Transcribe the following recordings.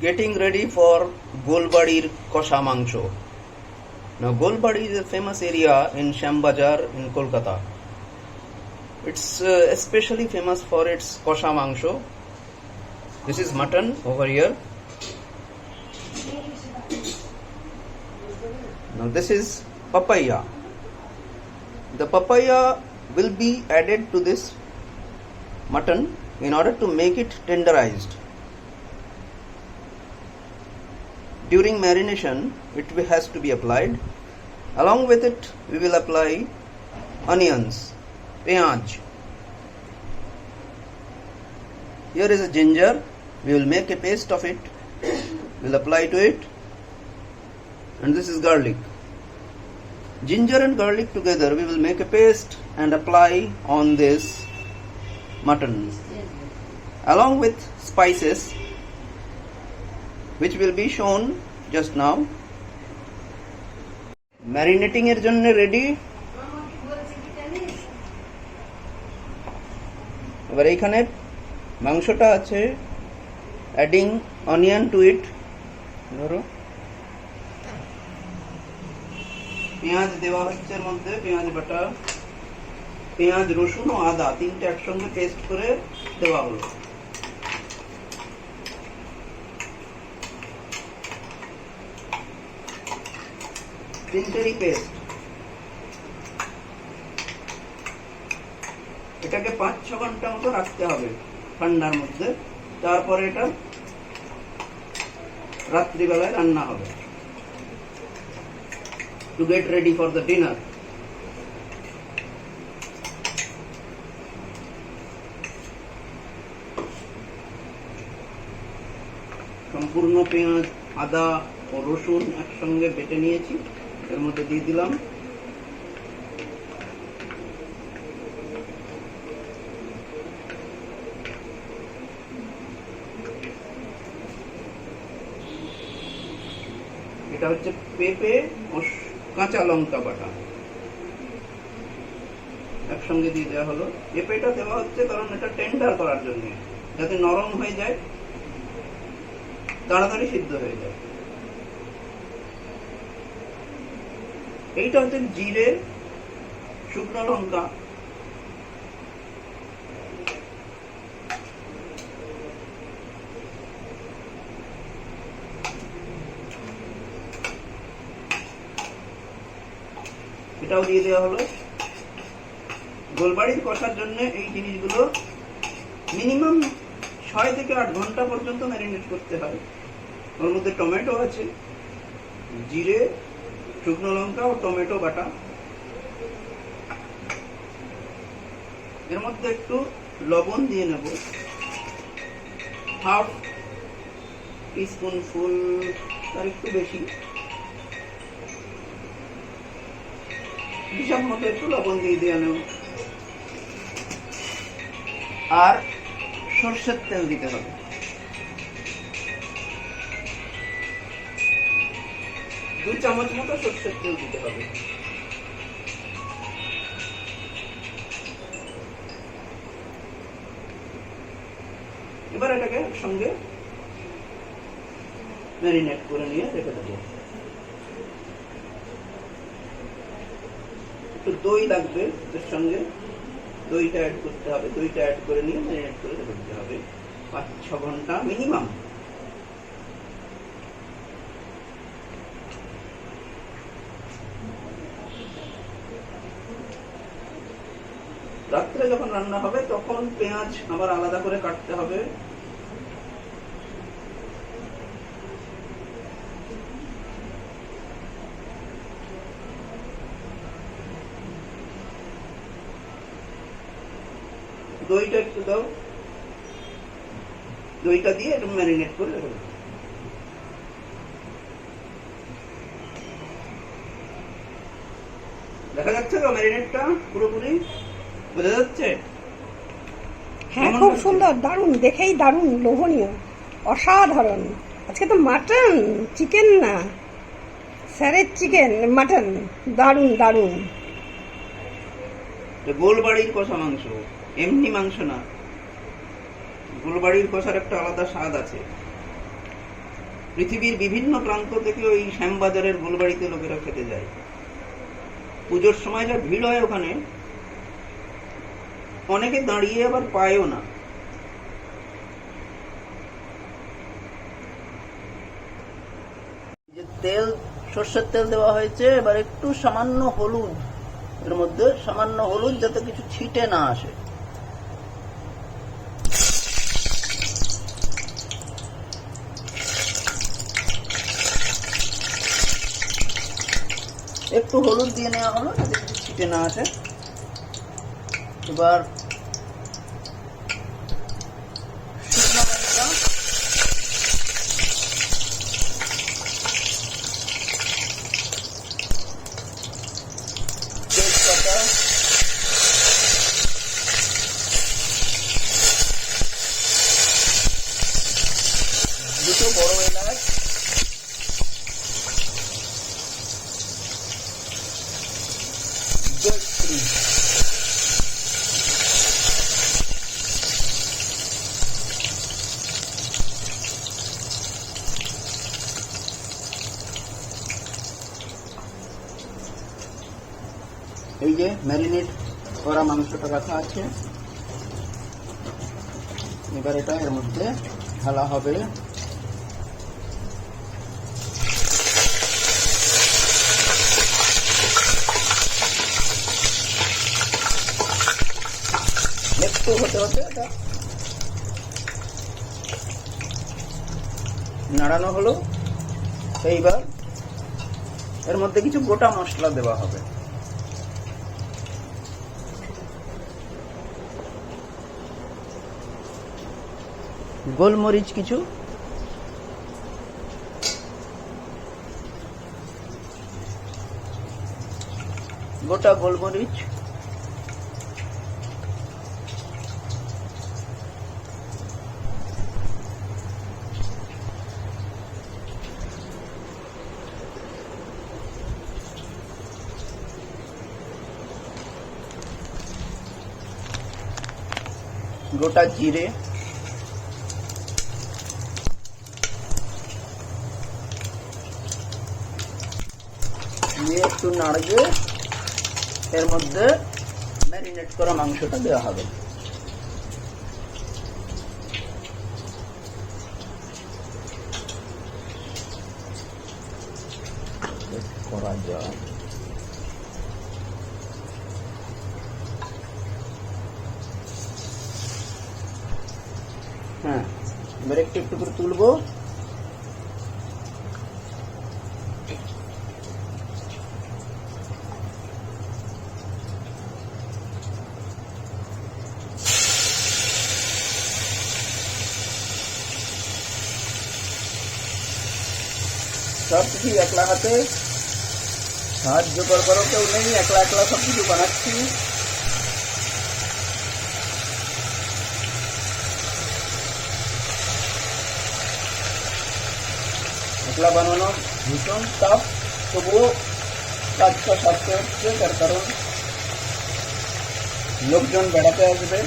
Getting ready for Golbadir Kosha Mangsho. Now Golbadi is a famous area in Shambazar in Kolkata. It's especially famous for its Kosha Mangsho. This is mutton over here. Now this is papaya. The papaya will be added to this mutton in order to make it tenderized. During marination, it has to be applied. Along with it, we will apply onions, peyaj. Here is a ginger. We will make a paste of it. We will apply to it. And this is garlic. Ginger and garlic together, we will make a paste and apply on this mutton. Along with spices, which will be shown just now. Marinating এর জন্য ready. এবার এইখানে মাংসটা আছে, adding onion two ইট। ধরো পেঁয়াজ দেওয়া হচ্ছে এর মধ্যে, পেঁয়াজ বাটা, পেঁয়াজ রসুন ও আদা তিনটে একসঙ্গে পেস্ট করে দেওয়া হলো। তিনটেরই পেস্ট। এটাকে 5-6 ঘন্টা মতো রাখতে হবে ঠান্ডার মধ্যে, তারপরে এটা রাত্রিবেলায় রান্না হবে। To get ready for the dinner. সম্পূর্ণ পেঁয়াজ, আদা ও রসুন একসঙ্গে বেটে নিয়েছি, এর মধ্যে দিয়ে দিলাম। এটা হচ্ছে পেঁপে ও কাঁচা লঙ্কা বাটা একসঙ্গে দিয়ে দেওয়া হলো। পেঁপেটা দেওয়া হচ্ছে কারণ এটা টেন্ডার করার জন্য, যাতে নরম হয়ে যায়, তাড়াতাড়ি সিদ্ধ হয়ে যায়। এইটা হচ্ছে জিরে, শুকনো লঙ্কা, এটাও দিয়ে দেওয়া হলো। গোলবাড়ির কষার জন্য এই জিনিসগুলো মিনিমাম 6 থেকে 8 ঘন্টা পর্যন্ত ম্যারিনেট করতে হয়। ওর মধ্যে টমেটো আছে, জিরে, শুকনো লঙ্কা ও টমেটো বাটা। এর মধ্যে একটু লবণ দিয়ে নেব, হাফ টিস্পুন ফুল, তার একটু বেশি, হিসাব মতো একটু লবণ দিয়ে নেব। আর সর্ষের তেল দিতে হবে। দু চামচ মতো সর্ষের তেল দিতে হবে। এবার এটাকে একসঙ্গে ম্যারিনেট করে নিয়ে রেখে দেবো। একটু দই লাগবে এর সঙ্গে, দইটা অ্যাড করতে হবে। দইটা অ্যাড করে নিয়ে ম্যারিনেট করে রেখে দিতে হবে 5-6 ঘন্টা মিনিমাম। রাত্রে যখন রান্না হবে তখন পেঁয়াজ আবার আলাদা করে কাটতে হবে। দইটা একটু দাও, দইটা দিয়ে একটু ম্যারিনেট করে রেখে দেবো। দেখা যাচ্ছে তো ম্যারিনেটটা পুরোপুরি বোঝা যাচ্ছে? হ্যাঁ, খুব সুন্দর, দারুণ, দেখেই দারুণ, লোভনীয়, অসাধারণ। আজকে তো মাটন, চিকেন না, স্যারের চিকেন, মাটন, দারুণ দারুণ। গোলবাড়ির কষা মাংস, এমনি মাংস না। গোলবাড়ির কষার একটা আলাদা স্বাদ আছে। পৃথিবীর বিভিন্ন প্রান্ত থেকে ওই শ্যামবাজারের গোলবাড়িতে লোকেরা খেতে যায়। পুজোর সময় যা ভিড় হয় ওখানে, অনেকে দাঁড়িয়ে আবার পায়ও না। যে তেল, সর্ষের তেল দেওয়া হয়েছে, এবার একটু সামান্য হলুদ এর মধ্যে, সামান্য হলুদ যাতে কিছু ছিটে না আসে। একটু হলুদ দিয়ে নেওয়া হলো যাতে কিছু ছিটে না আসে। এবার শুকনো লঙ্কা, তেজপাতা, দুটো বড় এলাচ, জয়ত্রী, এই যে ম্যারিনেট করা মাংসটা রাখা আছে, এবার এটা এর মধ্যে ঢালা হবে। একটু হতে হতে এটা নাড়ানো হলো। এইবার এর মধ্যে কিছু গোটা মশলা দেওয়া হবে। গোলমরিচ কিছু, গোটা গোলমরিচ, গোটা জিরে, দিয়ে একটু নাড়িয়ে এর মধ্যে ম্যারিনেট করা মাংসটা দেওয়া হবে। করা যায়, হ্যাঁ। এবার একটু একটু করে তুলবো। সব কিছু একলা হাতে সাহায্য করবারও কেউ নেই, একলা একলা সব কিছু বানাচ্ছি। একলা বানানো ভীষণ টাফ, তবুও কাজটা সারতে হচ্ছে। তার কারণ লোকজন বেড়াতে আসবে,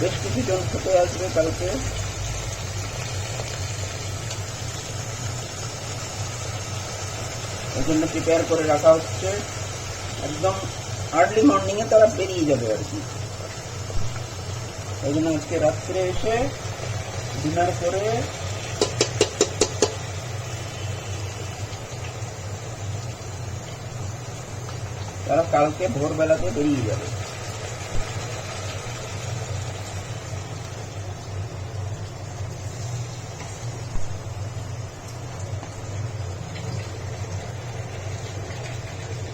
বেশ কিছু জন খেতে আসবে কালকে। এই জন্য প্রিপেয়ার করে রাখা হচ্ছে। একদম আর্লি মর্নিং এ তারা বেরিয়ে যাবে আর কি। এই জন্য আজকে রাত্রে এসে ডিনার করে তারা কালকে ভোরবেলাতে বেরিয়ে যাবে।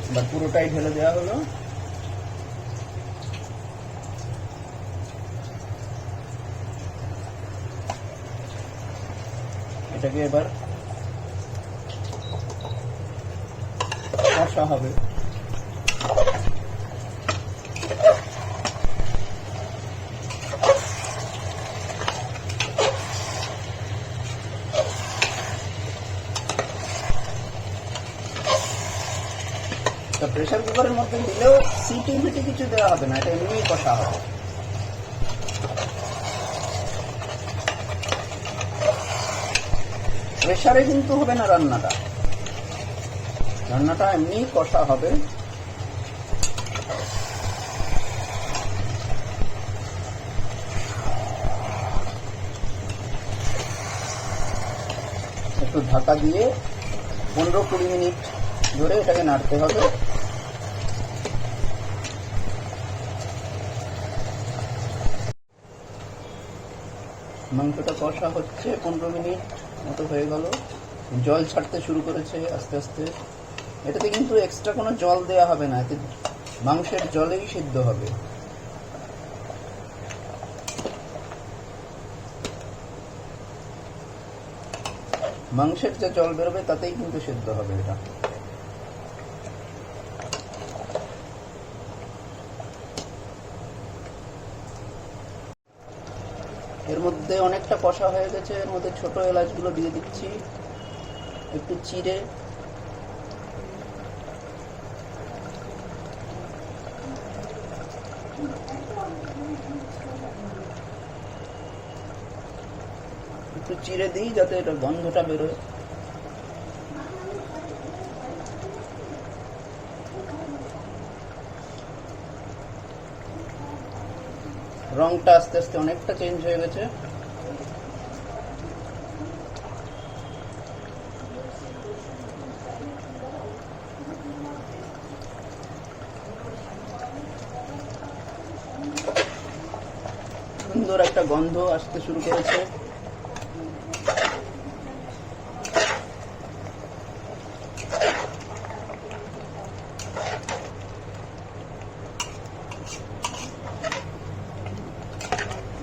এবার পুরোটাই ঢেলে দেওয়া হলো। এটাকে এবার কষা হবে। প্রেসার কুকারের মধ্যে দিলেও সিটি মিটি কিছু দেওয়া হবে না, এটা এমনি কষা হবে। প্রেসারে কিন্তু হবে না রান্নাটা, রান্নাটা এমনি কষা হবে। একটু ঢাকা দিয়ে 15-20 মিনিট ধরে এটাকে নাড়তে হবে। মাংসটা কষা হচ্ছে, 15 মিনিট মতো হয়ে গেল, জল ছাড়তে শুরু করেছে আস্তে আস্তে। এটাতে কিন্তু এক্সট্রা কোনো জল দেয়া হবে না, এতে মাংসের জলেই সিদ্ধ হবে। মাংসের যে জল বেরোবে তাতেই কিন্তু সিদ্ধ হবে এটা। এর মধ্যে অনেকটা কষা হয়ে গেছে, এর মধ্যে ছোট এলাচগুলো দিয়ে দিচ্ছি একটু চিড়ে। একটু চিড়ে দিই যাতে এটা গন্ধটা বেরোয়। রংটা আস্তে আস্তে অনেকটা চেঞ্জ হয়ে গেছে। সুন্দর একটা গন্ধ আসতে শুরু করেছে।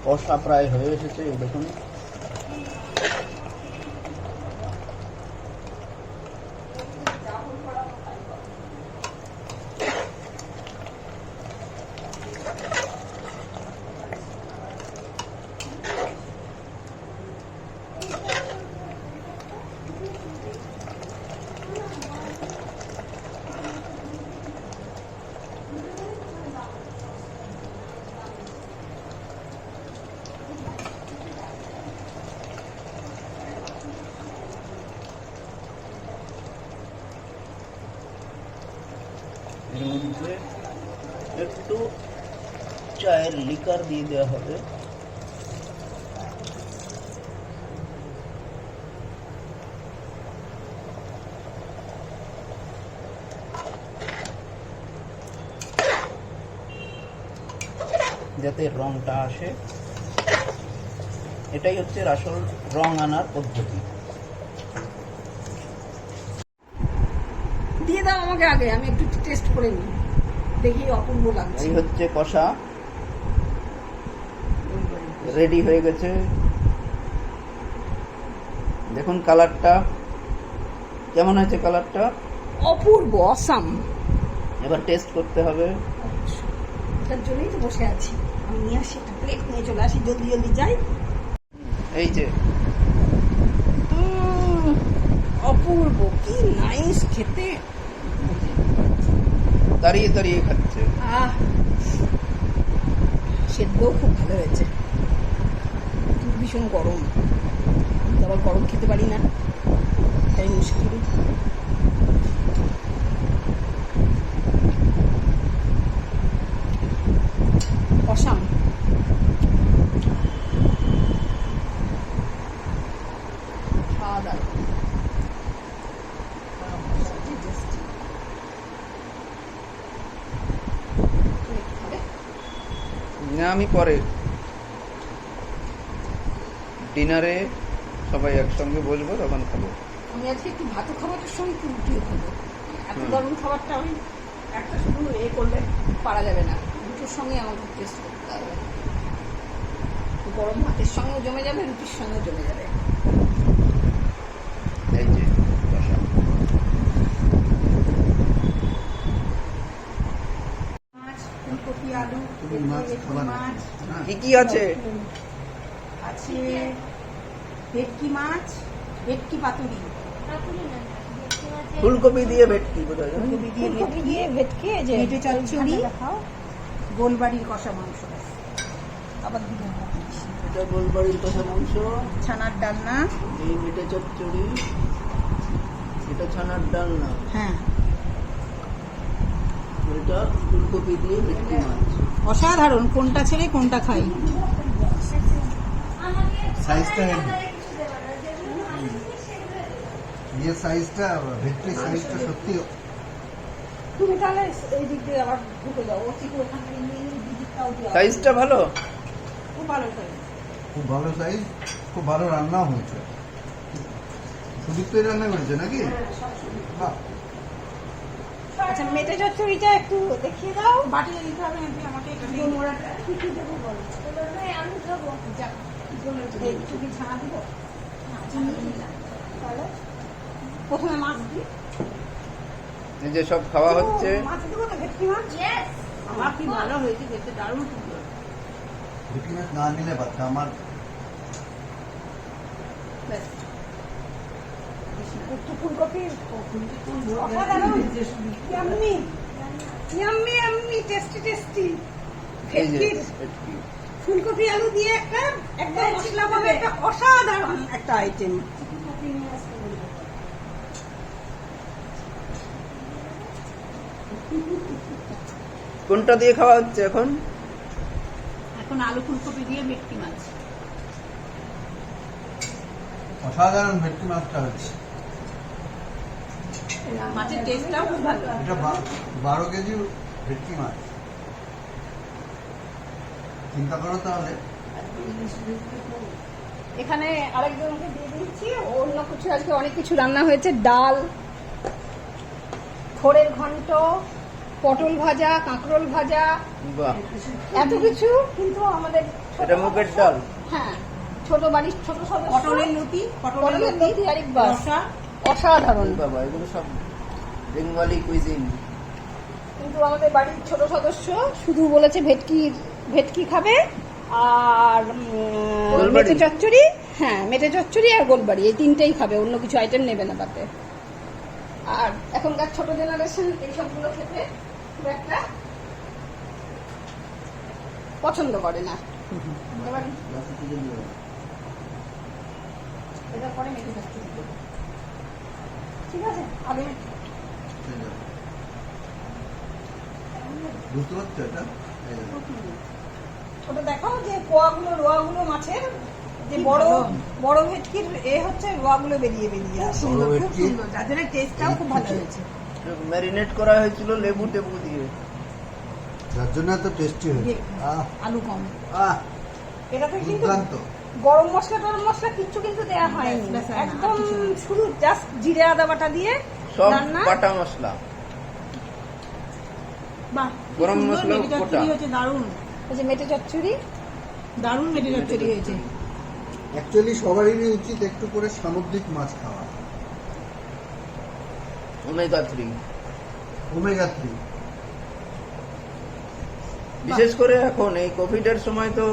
কষা প্রায় হয়ে এসেছে, এই দেখুন। এর মধ্যে একটু চায়ের লিকার দিয়ে দেওয়া হবে। যাতে রংটা আসে, এটাই হচ্ছে আসল রং আনার পদ্ধতি। দিয়ে দাও আমাকে আগে, আমি একটু টেস্ট করে নিই, দেখি অপূর্ব লাগছে। এই হচ্ছে কষা, রেডি হয়ে গেছে। দেখুন কালারটা কেমন হয়েছে, কালারটা অপূর্ব, অসাম। এবার টেস্ট করতে হবে। তার জন্যই তো বসে আছি, আমি নিয়ে আসি একটা প্লেট, নিয়ে চলে আসি, জলদি জলদি যাই। এই যে অপূর্ব, কি নাইস খেতে, দাঁড়িয়ে দাঁড়িয়ে খাচ্ছে। আহ, সেদ্ধও খুব ভালো হয়েছে, কিন্তু ভীষণ গরম, আমি তো আবার গরম খেতে পারি না, তাই মুশকিল। অসাম। খাওয়া দাওয়া না, আমি পরে ডিনারে সবাই একসঙ্গে বসবো, তখন খাবো। আমি আজকে একটু ভাতও খাবারটার সঙ্গে একটু রুটিও খাবো। এত দারুণ খাবারটা আমি একটা শুধু করলে পারা যাবে না, দুটোর সঙ্গে আমাকে টেস্ট করতে হবে। গরম ভাতের সঙ্গেও জমে যাবে, রুটির সঙ্গেও জমে যাবে। এই যে কষা। মাছ, ফুলকপি, আলু, মাছ, কি কি আছে? আছে ভেটকি মাছ, ভেটকি পাতুরি, ফুলকপি দিয়ে ভেটকি কোথায় জানো? ফুলকপি দিয়ে ফুলকপি দিয়ে ভেটকি এই যে মেটে চচ্চড়ি দেখাও। গোলবাড়ির কষা মাংস আবার দিবেন এটা গোলবাড়ির কষা মাংস, ছানার ডালনা। এই মিটে চচ্চড়ি, এটা ছানার ডালনা, হ্যাঁ, এটা ফুলকপি দিয়ে ভেটকি মাছ। অসাধারণ। কোনটা ছেড়ে কোনটা খাই। সাইজটা ইয়ে সাইজটা ভেটকির সাইজটা সত্যি তুমি তাহলে এই দিক দিয়ে আবার ঢুকে যাও, ও ঠিক ওখান থেকে নিয়ে নিয়ে দিদিটাও দিয়ে আসো। সাইজটা ভালো। খুব ভালো সাইজ। খুব ভালো সাইজ, খুব ভালো রান্নাও হয়েছে। সুদীপ্তই রান্না করেছে নাকি? বাহ, আচ্ছা মেটে চচ্চড়িটা একটু দেখিয়ে দাও। বাটিতে দিতে হবে নাকি আমাকে এটা দিয়ে? মোড়াটা কি কি দেবো বলো? আমি খাবো। যাক, একটু কি ছানা দিব? তাহলে প্রথমে মাছ দিই। এই যে সব খাওয়া হচ্ছে। মাছ দেবো তো ভেটকি মাছ? আমার কি ভালো হয়েছে, খেতে দারুণ সুন্দর। ভেটকি মাছ না নিলে পারতাম। আমার ব্যাস। একটু ফুলকপির অসাধারণ। Yummy yummy yummy, tasty tasty. এই যে ভেটকির ভেটকি। ফুলকপি আলু দিয়ে একটা একদম মশলা ভাবে একটা অসাধারণ একটা আইটেম। কোনটা দিয়ে খাওয়া হচ্ছে এখন? এখন আলু ফুলকপি দিয়ে ভেটকি মাছ। অসাধারণ ভেটকি মাছটা হচ্ছে। মাছের টেস্টটাও খুব ভালো। এটা 12 কেজি ভেটকি মাছ। চিন্তা করো তাহলে। এখানে আরেকজনকে দিয়ে দিচ্ছি, অন্য কিছু আজকে অনেক কিছু রান্না হয়েছে। ডাল, থোড়ের ঘন্ট, পটল ভাজা, কাঁকরোল ভাজা, বাহ, এত কিছু। কিন্তু আমাদের ছোট এটা মুগের ডাল। হ্যাঁ, ছোট বাড়ির ছোট সদস্য পটলের লতি, পটলের লতি আরেকবার রসা। অসাধারণ। বাবা, এগুলো সব বেঙ্গলি কুইজিন। কিন্তু আমাদের বাড়ির ছোট সদস্য শুধু বলেছে ভেটকি খাবে আর গোলবাড়ি। মেটে চচ্চড়ি। হ্যাঁ, মেটে চচ্চড়ি আর গোলবাড়ি, এই তিনটেই খাবে, অন্য কিছু আইটেম নেবে না তাতে। আর এখনকার ছোট জেনারেশন এইসবগুলো খেতে খুব একটা পছন্দ করে না। এবার এটা পরে মেটে চচ্চড়ি দেবো। ঠিক আছে, আগে বুঝতে পারছো এটা? এই দেখো। ওটা দেখাও যে রোয়াগুলো মাছের যে বড় বড় ভেটকির হচ্ছে রোয়াগুলো বেরিয়ে আসে। সুন্দর, খুব ভেটকি। সুন্দর। যাদের টেস্টটাও খুব ভালো হয়েছে। ম্যারিনেট করা হয়েছিল লেবু টেবু দিয়ে। যার জন্য এত টেস্টি হয়েছে। আহ আলু কম। আহ এটাতে কিন্তু দুর্দান্ত। গরম মশলা কিচ্ছু কিন্তু দেয়া হয়নি, ব্যাস, আর একদম কিছু না। শুধু জাস্ট জিরে আদা বাটা দিয়ে সব রান্না। বাটা মশলা। বাহ, গরম সুন্দর মশলা মেটে চচ্চড়ি গোটা। হয়েছে, দারুণ এই যে মেটে চচ্চড়ি, দারুণ মেটে চচ্চড়ি হয়েছে। অ্যাকচুয়ালি সবারই উচিত একটু করে সামুদ্রিক মাছ খাওয়া। ওমেগা 3। ওমেগা 3। বিশেষ করে এখন এই কোভিড এর সময় তো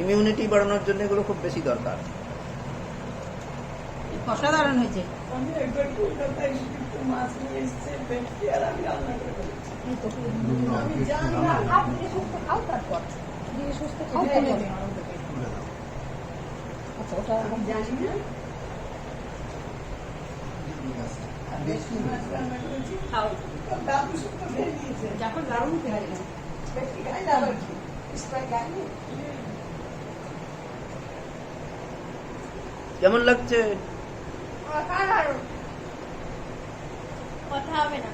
ইমিউনিটি বাড়ানোর জন্য এগুলো খুব বেশি দরকার। অসাধারণ হয়েছে। এই তো খাও, ধীরে সুস্থ খাও, তারপর ধীরে সুস্থ খাও তারপর। আচ্ছা, ওটা জানি না। খাও। যখন দারুণ খেয়ে কেমন লাগছে? কথা হবে না।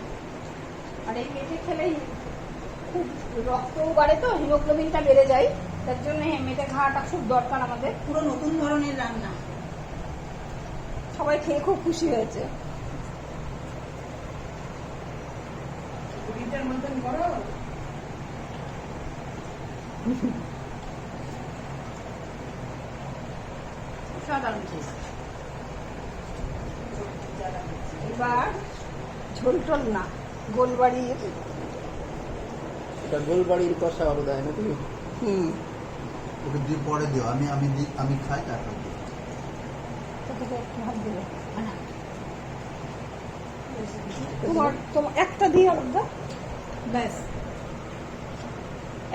আর এই মেটে খেলেই খুব রক্তও বাড়ে, তো হিমোগ্লোবিনটা বেড়ে যায়, তার জন্য মেটে খাওয়াটা খুব দরকার আমাদের। পুরো নতুন ধরনের রান্না। সবাই খেয়ে খুব খুশি হয়েছে। অসাধারণ টেস্ট। এবার ঝোল টোল না, গোলবাড়ির এটা গোলবাড়ির কষা বোধহয় নাকি? ওকে দিয়ে পরে দিও। আমি খাই তারপর দিও। তোকে একটু ভাত দেবো। না, তোমার একটা দিই আলাদা, ব্যাস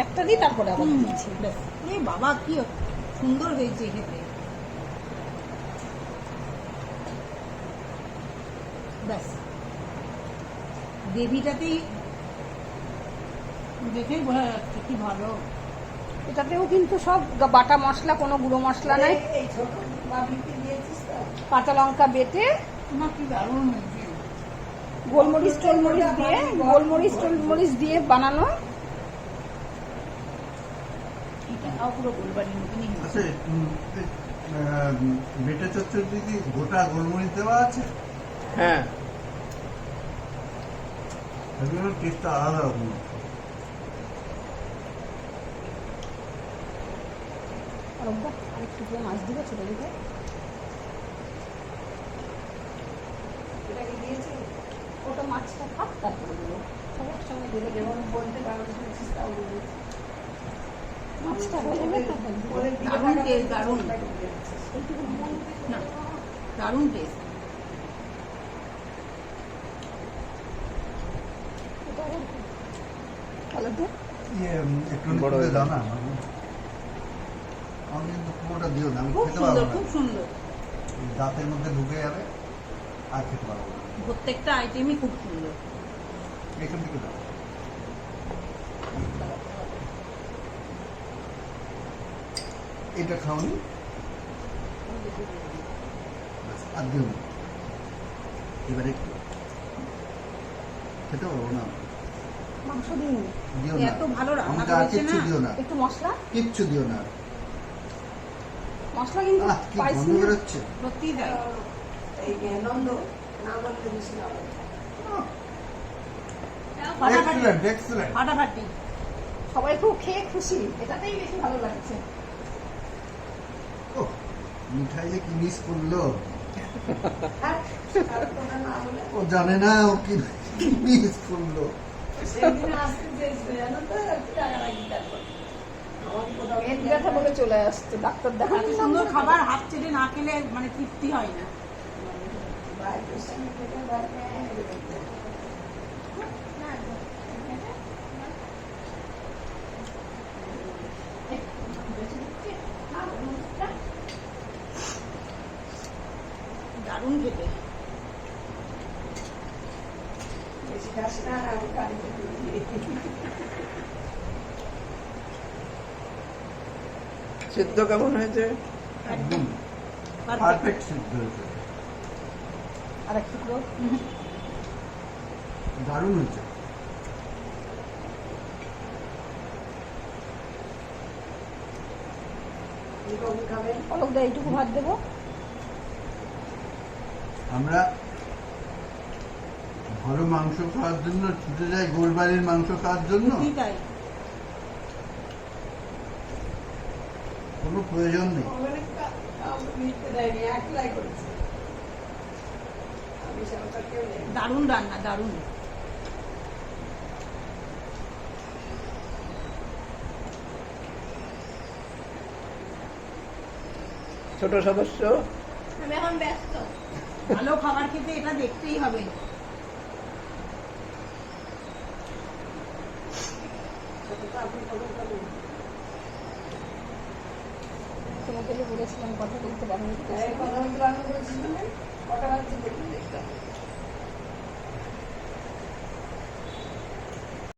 একটা দিই তারপরে আবার দিচ্ছি। ব্যাস। এ বাবা কি সুন্দর হয়েছে খেতে। ব্যাস গ্রেভিটাতেই দেখেই বোঝা যাচ্ছে কি ভালো। এটাতেও কিন্তু সব বাটা মশলা, কোনো গুঁড়ো মশলা নাই, কাঁচা লঙ্কা বেটে তোমার কি দারুণ হয়েছে। গোলমরিচ টোলমরিচ দিয়ে বানানো। এটাও পুরো গোলবাড়ির মতনই হয়েছে। আচ্ছা বেটে চচ্চড়ি কি গোটা গোলমরিচ দেওয়া আছে? হ্যাঁ, সেগুলোর টেস্টটা আলাদা রকম। আরেকটু করে মাছ দিবে ছোট দিকে। ওটা মাছটা খাপ তারপরে দেবো, সবার সঙ্গে দিলে যেমন বলতে পারো মাছটা হয়ে যাবে তখন দারুণ টেস্ট, দারুণ না, দারুণ টেস্ট। একটু বড় করে হয়ে দাও না, আমি কিন্তু পুরোটা দিও না, আমি খুব খেতে সুন্দর, পারবো খুব না, সুন্দর। দাঁতের মধ্যে ঢুকে যাবে আর খেতে পারবো না। প্রত্যেকটা আইটেমই খুব সুন্দর। এখান থেকে দাও। এটা খাওনি? ব্যাস, আর দিও না। এবার একটু খেতে পারবো না, মাংস দিন, দিও না, এত ভালো রান্না আমাকে আর করেছে কিচ্ছু না। দিও না, একটু মশলা কিচ্ছু দিও না। মশলা কিন্তু আহ, কি স্পাইসি গন্ধ বেরোচ্ছে। সত্যিই তাই। ফাটাফাটি, এক্সেলেন্ট, এক্সেলেন্ট। ফাটাফাটি। সবাই খুব খেয়ে খুশি, এটাতেই বেশি ভালো লাগছে। ও মিঠাই যে কি মিস করলো, ও জানে না ও কি মিস করলো। পেট ব্যথা বলে চলে আসছে, ডাক্তার এত দেখাতে সুন্দর খাবার হাত চেটে না খেলে মানে তৃপ্তি হয় না। দারুণ খেতে। সিদ্ধ কেমন হয়েছে? একদম Perfect. পারফেক্ট সিদ্ধ হয়েছে, আর একটু করে দারুণ হয়েছে। অলক দা এইটুকু ভাত দেবো। আমরা ভালো মাংস খাওয়ার জন্য ছুটে যাই গোলবাড়ির মাংস খাওয়ার জন্য, সত্যিই তাই। কোনো প্রয়োজন নেই। দারুণ রান্না, দারুণ। ছোট সদস্য, আমি এখন ব্যস্ত। ভালো খাবার খেতে এটা দেখতেই হবে। তোমাকে বলেছিলাম কথা বলতে পারবো।